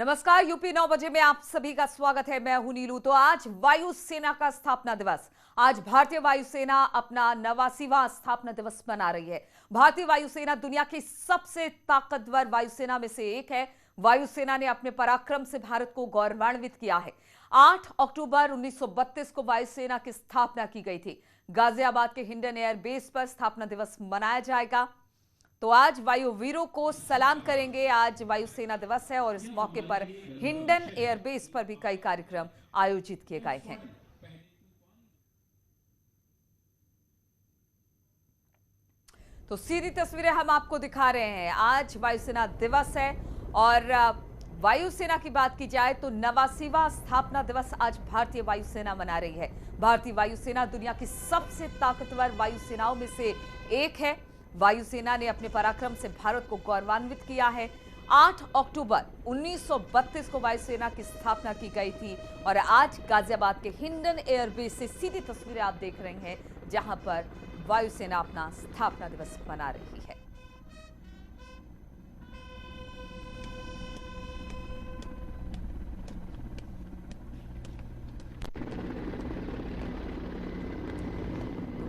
नमस्कार, यूपी 9 बजे में आप सभी का स्वागत है। मैं हूं नीलू। तो आज वायुसेना का स्थापना दिवस। आज भारतीय वायुसेना अपना 89वां स्थापना दिवस मना रही है। भारतीय वायुसेना दुनिया की सबसे ताकतवर वायुसेना में से एक है। वायुसेना ने अपने पराक्रम से भारत को गौरवान्वित किया है। 8 अक्टूबर 1932 को वायुसेना की स्थापना की गई थी। गाजियाबाद के हिंडन एयर बेस पर स्थापना दिवस मनाया जाएगा। तो आज वायु वीरों को सलाम करेंगे। आज वायुसेना दिवस है और इस मौके पर हिंडन एयरबेस पर भी कई कार्यक्रम आयोजित किए गए हैं। तो सीधी तस्वीरें हम आपको दिखा रहे हैं। आज वायुसेना दिवस है और वायुसेना की बात की जाए तो 89वां स्थापना दिवस आज भारतीय वायुसेना मना रही है। भारतीय वायुसेना दुनिया की सबसे ताकतवर वायुसेनाओं में से एक है। वायुसेना ने अपने पराक्रम से भारत को गौरवान्वित किया है। 8 अक्टूबर 1932 को वायुसेना की स्थापना की गई थी और आज गाजियाबाद के हिंडन एयरबेस से सीधी तस्वीरें आप देख रहे हैं, जहां पर वायुसेना अपना स्थापना दिवस मना रही है।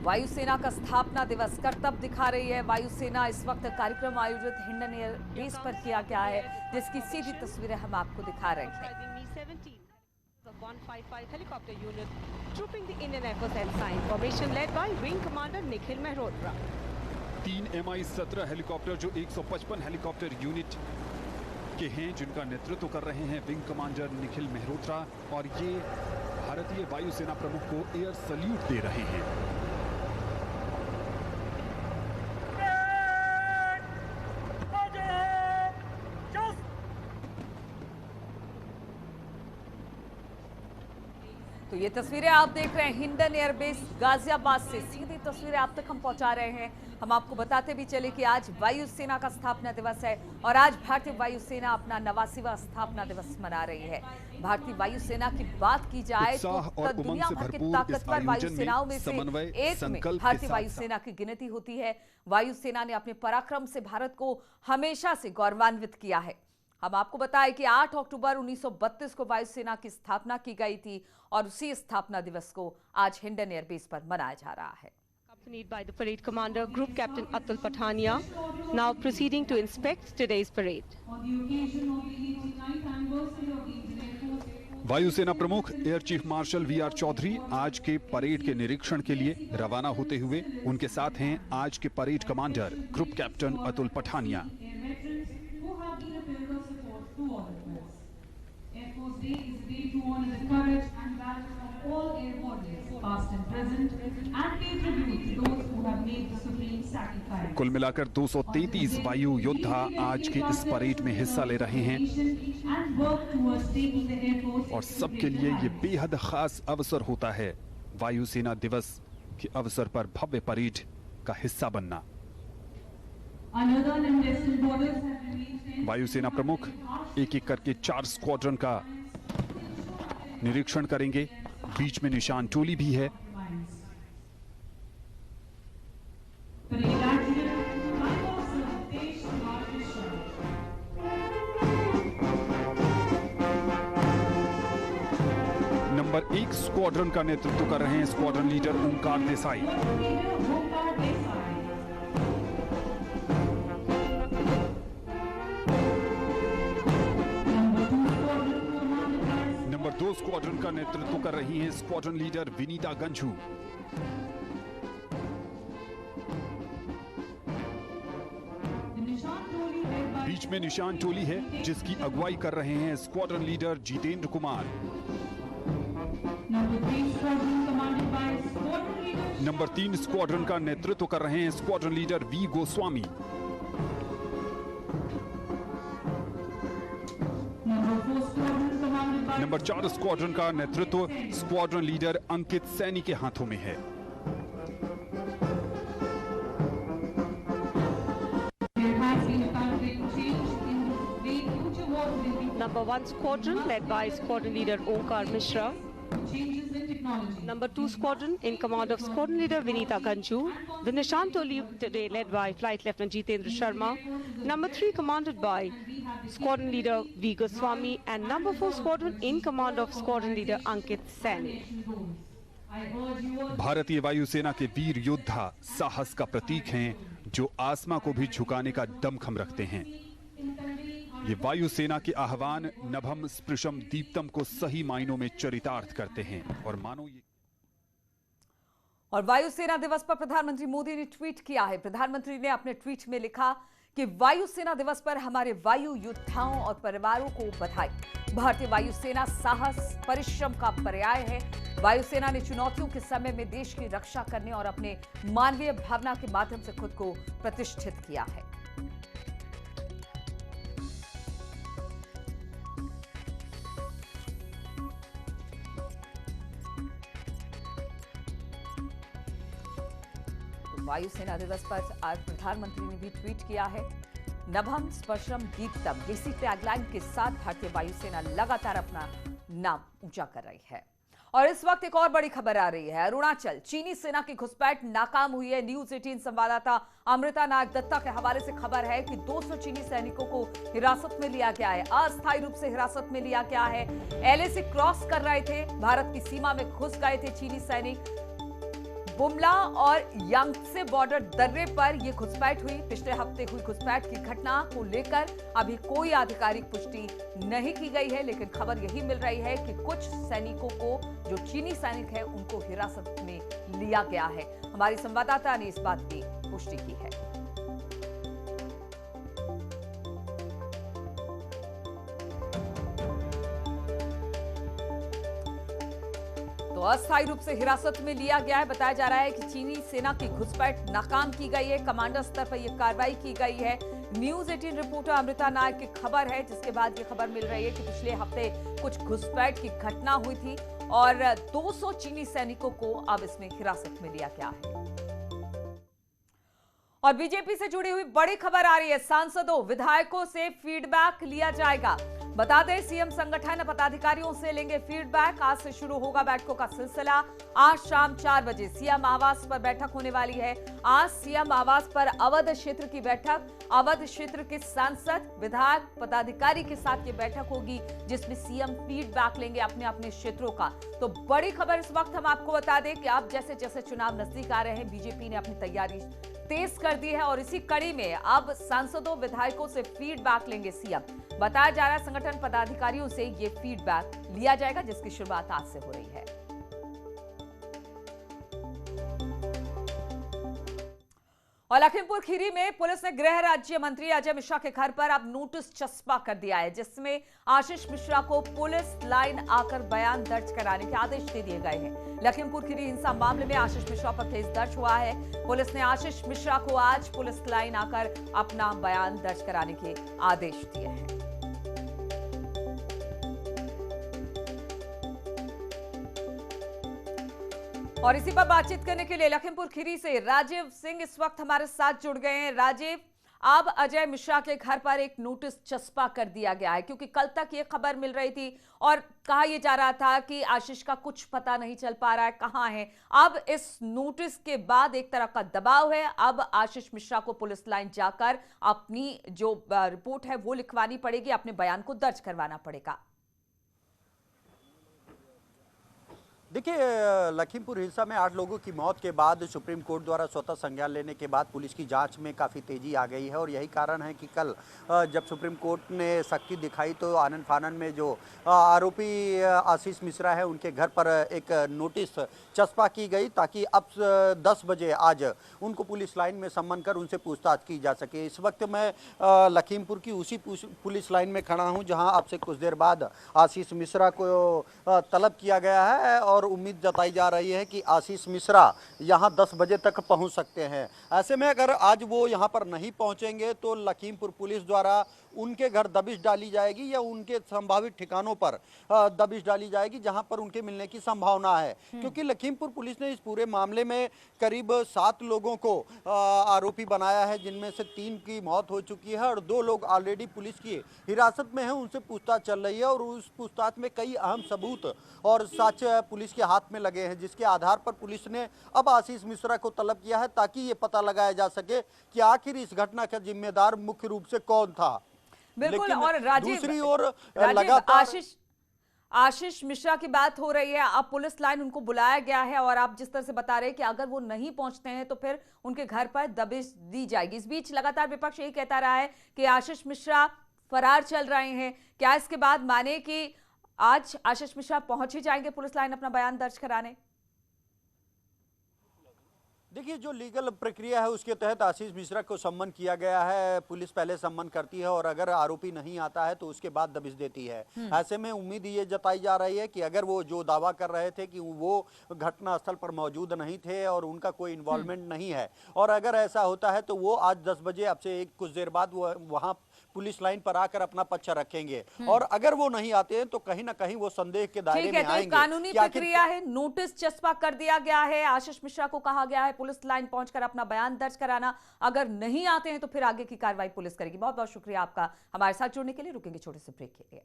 वायुसेना का स्थापना दिवस करतब दिखा रही है। वायुसेना इस वक्त कार्यक्रम आयोजित हिंडन एयर बेस पर किया गया है, जिसकी सीधी तस्वीरें हम आपको दिखा रहे हैं। 155 helicopter unit trooping the Indian Air Force ensign formation led by Wing Commander Nikhil Mehrotra. 3 Mi-17 helicopter जो 155 हेलीकॉप्टर यूनिट के हैं, जिनका नेतृत्व कर रहे हैं विंग कमांडर निखिल मेहरोत्रा, और ये भारतीय वायुसेना प्रमुख को एयर सल्यूट दे रहे हैं। तो ये तस्वीरें आप देख रहे हैं हिंडन एयरबेस गाजियाबाद से सीधी तस्वीरें आप तक हम पहुंचा रहे हैं। हम आपको बताते भी चले कि आज वायुसेना का स्थापना दिवस है और आज भारतीय वायुसेना अपना 89वां स्थापना दिवस मना रही है। भारतीय वायुसेना की बात की जाए तो दुनिया भर की ताकतवर वायुसेनाओं में से एक में भारतीय वायुसेना की गिनती होती है। वायुसेना ने अपने पराक्रम से भारत को हमेशा से गौरवान्वित किया है। हम आपको बताएं कि 8 अक्टूबर 1932 को वायुसेना की स्थापना की गई थी और उसी स्थापना दिवस को आज हिंडन एयरबेस पर मनाया जा रहा है। Accompanied by the parade commander, Group Captain Atul Pathania, now proceeding to inspect today's parade. वायुसेना प्रमुख एयर चीफ मार्शल वी.आर. चौधरी आज के परेड के निरीक्षण के लिए रवाना होते हुए उनके साथ हैं आज के parade commander group captain Atul Pathania. कुल मिलाकर 233 वायु योद्धा आज के इस परेड में हिस्सा ले रहे हैं और सबके लिए ये बेहद खास अवसर होता है वायुसेना दिवस के अवसर पर भव्य परेड का हिस्सा बनना। वायुसेना प्रमुख एक एक करके 4 स्क्वाड्रन का निरीक्षण करेंगे। बीच में निशान टोली भी है। नंबर 1 स्क्वाड्रन का नेतृत्व कर रहे हैं स्क्वाड्रन लीडर ओंकार देसाई। नंबर 2 स्क्वाड्रन का नेतृत्व कर रही हैं स्क्वाड्रन लीडर विनीता गंझू। बीच में निशान टोली है, जिसकी अगुवाई कर रहे हैं स्क्वाड्रन लीडर जितेंद्र कुमार। नंबर 3 स्क्वाड्रन का नेतृत्व कर रहे हैं स्क्वाड्रन लीडर वी गोस्वामी। नंबर 4 स्क्वाड्रन का नेतृत्व स्क्वाड्रन लीडर अंकित सैनी के हाथों में है। Number 1 squadron led by squadron leader Onkar Mishra Number 2 Squadron in command of Squadron Leader Vinita Ganju. The Nishant Toli today led by Flight Lieutenant Jitendra Sharma. Number 3 commanded by Squadron Leader V. Goswami and Number 4 Squadron in command of Squadron Leader Ankit Saini. भारतीय वायुसेना के वीर योद्धा साहस का प्रतीक हैं, जो आसमां को भी झुकाने का दमखम रखते हैं। ये वायुसेना के आह्वान नभम स्पृशम दीप्तम को सही मायनों में चरितार्थ करते हैं और मानो ये। और वायुसेना दिवस पर प्रधानमंत्री मोदी ने ट्वीट किया है। प्रधानमंत्री ने अपने ट्वीट में लिखा कि वायुसेना दिवस पर हमारे वायु योद्धाओं और परिवारों को बधाई। भारतीय वायुसेना साहस परिश्रम का पर्याय है। वायुसेना ने चुनौतियों के समय में देश की रक्षा करने और अपने मानवीय भावना के माध्यम से खुद को प्रतिष्ठित किया है। वायुसेना दिवस पर आज प्रधानमंत्री ने भी ट्वीट किया है। नभम स्पर्शम दीप्तम, इसी टैगलाइन के साथ भारतीय वायुसेना लगातार अपना नाम ऊंचा कर रही है। और इस वक्त एक और बड़ी खबर आ रही है। अरुणाचल चीनी सेना की घुसपैठ नाकाम हुई है। न्यूज 18 संवाददाता अमृता नाग दत्ता के हवाले से खबर है कि 200 चीनी सैनिकों को हिरासत में लिया गया है। अस्थायी रूप से हिरासत में लिया गया है। एलएसी क्रॉस कर रहे थे, भारत की सीमा में घुस गए थे चीनी सैनिक। बुमला और यांगत्से बॉर्डर दर्रे पर यह घुसपैठ हुई। पिछले हफ्ते हुई घुसपैठ की घटना को लेकर अभी कोई आधिकारिक पुष्टि नहीं की गई है, लेकिन खबर यही मिल रही है कि कुछ सैनिकों को, जो चीनी सैनिक हैं, उनको हिरासत में लिया गया है। हमारी संवाददाता ने इस बात की पुष्टि की है। तो अस्थायी रूप से हिरासत में लिया गया है। बताया जा रहा है कि चीनी सेना की घुसपैठ नाकाम की गई है। कमांडर स्तर पर यह कार्रवाई की गई है। न्यूज 18 रिपोर्टर अमृता नायक की खबर है, जिसके बाद ये खबर मिल रही है कि पिछले हफ्ते कुछ घुसपैठ की घटना हुई थी और 200 चीनी सैनिकों को अब इसमें हिरासत में लिया गया है। और बीजेपी से जुड़ी हुई बड़ी खबर आ रही है। सांसदों विधायकों से फीडबैक लिया जाएगा। बता दें, सीएम संगठन पदाधिकारियों से लेंगे फीडबैक। आज से शुरू होगा बैठकों का सिलसिला। आज शाम 4 बजे सीएम आवास पर बैठक होने वाली है। आज सीएम आवास पर अवध क्षेत्र की बैठक, अवध क्षेत्र के सांसद विधायक पदाधिकारी के साथ ये बैठक होगी, जिसमें सीएम फीडबैक लेंगे अपने अपने क्षेत्रों का। तो बड़ी खबर इस वक्त हम आपको बता दें कि अब जैसे जैसे चुनाव नजदीक आ रहे हैं, बीजेपी ने अपनी तैयारी तेज कर दी है और इसी कड़ी में अब सांसदों विधायकों से फीडबैक लेंगे सीएम। बताया जा रहा है संगठन पदाधिकारियों से ये फीडबैक लिया जाएगा, जिसकी शुरुआत आज से हो रही है। और लखीमपुर खीरी में पुलिस ने गृह राज्य मंत्री अजय मिश्रा के घर पर अब नोटिस चस्पा कर दिया है, जिसमें आशीष मिश्रा को पुलिस लाइन आकर बयान दर्ज कराने के आदेश दे दिए गए हैं। लखीमपुर खीरी हिंसा मामले में आशीष मिश्रा पर केस दर्ज हुआ है। पुलिस ने आशीष मिश्रा को आज पुलिस लाइन आकर अपना बयान दर्ज कराने के आदेश दिए हैं। और इसी पर बातचीत करने के लिए लखीमपुर खीरी से राजीव सिंह इस वक्त हमारे साथ जुड़ गए हैं। राजीव, अब अजय मिश्रा के घर पर एक नोटिस चस्पा कर दिया गया है, क्योंकि कल तक ये खबर मिल रही थी और कहा यह जा रहा था कि आशीष का कुछ पता नहीं चल पा रहा है, कहां है। अब इस नोटिस के बाद एक तरह का दबाव है। अब आशीष मिश्रा को पुलिस लाइन जाकर अपनी जो रिपोर्ट है वो लिखवानी पड़ेगी, अपने बयान को दर्ज करवाना पड़ेगा। देखिए, लखीमपुर हिंसा में 8 लोगों की मौत के बाद सुप्रीम कोर्ट द्वारा स्वतः संज्ञान लेने के बाद पुलिस की जांच में काफ़ी तेजी आ गई है और यही कारण है कि कल जब सुप्रीम कोर्ट ने सख्ती दिखाई तो आनन फानन में जो आरोपी आशीष मिश्रा है उनके घर पर एक नोटिस चस्पा की गई, ताकि अब 10 बजे आज उनको पुलिस लाइन में सम्मन कर उनसे पूछताछ की जा सके। इस वक्त मैं लखीमपुर की उसी पुलिस लाइन में खड़ा हूँ, जहाँ अब से कुछ देर बाद आशीष मिश्रा को तलब किया गया है और और उम्मीद जताई जा रही है कि आशीष मिश्रा यहां 10 बजे तक पहुंच सकते हैं। ऐसे में अगर आज वो यहां पर नहीं पहुंचेंगे तो लखीमपुर पुलिस द्वारा उनके घर दबिश डाली जाएगी या उनके संभावित ठिकानों पर दबिश डाली जाएगी जहां पर उनके मिलने की संभावना है, क्योंकि लखीमपुर पुलिस ने इस पूरे मामले में करीब 7 लोगों को आरोपी बनाया है, जिनमें से 3 की मौत हो चुकी है और 2 लोग ऑलरेडी पुलिस की हिरासत में हैं। उनसे पूछताछ चल रही है और उस पूछताछ में कई अहम सबूत और साक्ष्य पुलिस के हाथ में लगे हैं, जिसके आधार पर पुलिस ने अब आशीष मिश्रा को तलब किया है ताकि ये पता लगाया जा सके कि आखिर इस घटना का जिम्मेदार मुख्य रूप से कौन था। बिल्कुल। लेकिन और राजीव, दूसरी ओर लगातार आशीष मिश्रा की बात हो रही है, अब पुलिस लाइन उनको बुलाया गया है और आप जिस तरह से बता रहे हैं कि अगर वो नहीं पहुंचते हैं तो फिर उनके घर पर दबिश दी जाएगी। इस बीच लगातार विपक्ष यही कहता रहा है कि आशीष मिश्रा फरार चल रहे हैं। क्या इसके बाद माने कि आज आशीष मिश्रा पहुंच ही जाएंगे पुलिस लाइन अपना बयान दर्ज कराने? देखिए, जो लीगल प्रक्रिया है उसके तहत आशीष मिश्रा को सम्मन किया गया है। पुलिस पहले सम्मन करती है और अगर आरोपी नहीं आता है तो उसके बाद दबिश देती है। ऐसे में उम्मीद ये जताई जा रही है कि अगर वो जो दावा कर रहे थे कि वो घटनास्थल पर मौजूद नहीं थे और उनका कोई इन्वॉल्वमेंट नहीं है, और अगर ऐसा होता है तो वो आज 10 बजे अब से कुछ देर बाद वो वहाँ पुलिस लाइन पर आकर अपना पक्ष रखेंगे। और अगर वो नहीं आते हैं तो कहीं ना कहीं वो संदेह के दायरे में आएंगे। कानूनी प्रक्रिया है, नोटिस चस्पा कर दिया गया है, आशीष मिश्रा को कहा गया है पुलिस लाइन पहुंचकर अपना बयान दर्ज कराना। अगर नहीं आते हैं तो फिर आगे की कार्रवाई पुलिस करेगी। बहुत बहुत शुक्रिया आपका हमारे साथ जुड़ने के लिए। रुकेंगे छोटे से ब्रेक के लिए।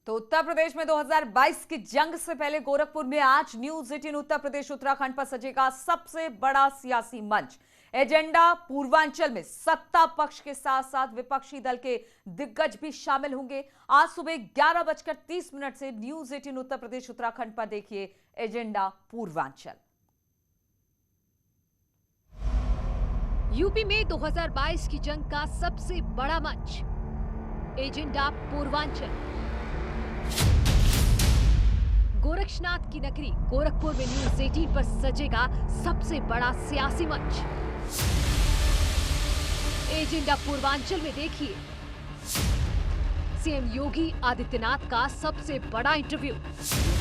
तो उत्तर प्रदेश में 2022 की जंग से पहले गोरखपुर में आज न्यूज 18 उत्तर प्रदेश उत्तराखंड पर सजेगा सबसे बड़ा सियासी मंच। एजेंडा पूर्वांचल में सत्ता पक्ष के साथ साथ विपक्षी दल के दिग्गज भी शामिल होंगे। आज सुबह 11:30 से न्यूज 18 उत्तर प्रदेश उत्तराखंड पर देखिए एजेंडा पूर्वांचल। यूपी में 2022 की जंग का सबसे बड़ा मंच, एजेंडा पूर्वांचल। गोरक्षनाथ की नगरी गोरखपुर में न्यूज 18 पर सजेगा सबसे बड़ा सियासी मंच। एजेंडा पूर्वांचल में देखिए सीएम योगी आदित्यनाथ का सबसे बड़ा इंटरव्यू। सबसे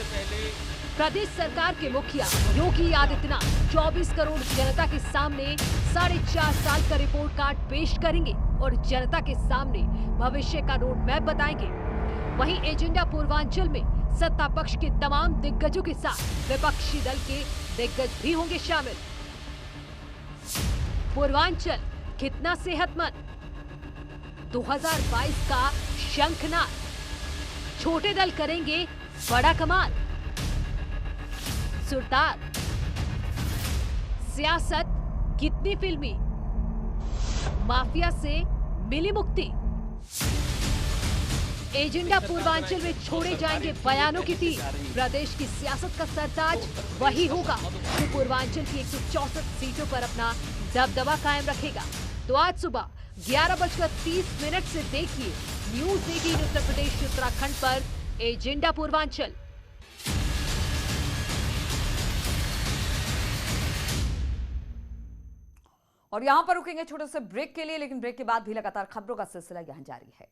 पहले प्रदेश सरकार के मुखिया योगी आदित्यनाथ 24 करोड़ जनता के सामने 4.5 साल का रिपोर्ट कार्ड पेश करेंगे और जनता के सामने भविष्य का रोड मैप बताएंगे। वहीं एजेंडा पूर्वांचल में सत्ता पक्ष के तमाम दिग्गजों के साथ विपक्षी दल के दिग्गज भी होंगे शामिल। पूर्वांचल कितना सेहतमंद, 2022 का शंखनाद, छोटे दल करेंगे बड़ा कमाल। सुरताल, सियासत कितनी फिल्मी, माफिया से मिली मुक्ति। एजेंडा पूर्वांचल में छोड़े जाएंगे बयानों की तीर। प्रदेश की सियासत का सरताज वही होगा जो पूर्वांचल की 164 सीटों पर अपना दबदबा कायम रखेगा। तो आज सुबह 11:30 से देखिए न्यूज 18 उत्तर प्रदेश उत्तराखंड पर एजेंडा पूर्वांचल। और यहां पर रुकेंगे छोटे से ब्रेक के लिए, लेकिन ब्रेक के बाद भी लगातार खबरों का सिलसिला यहां जारी है।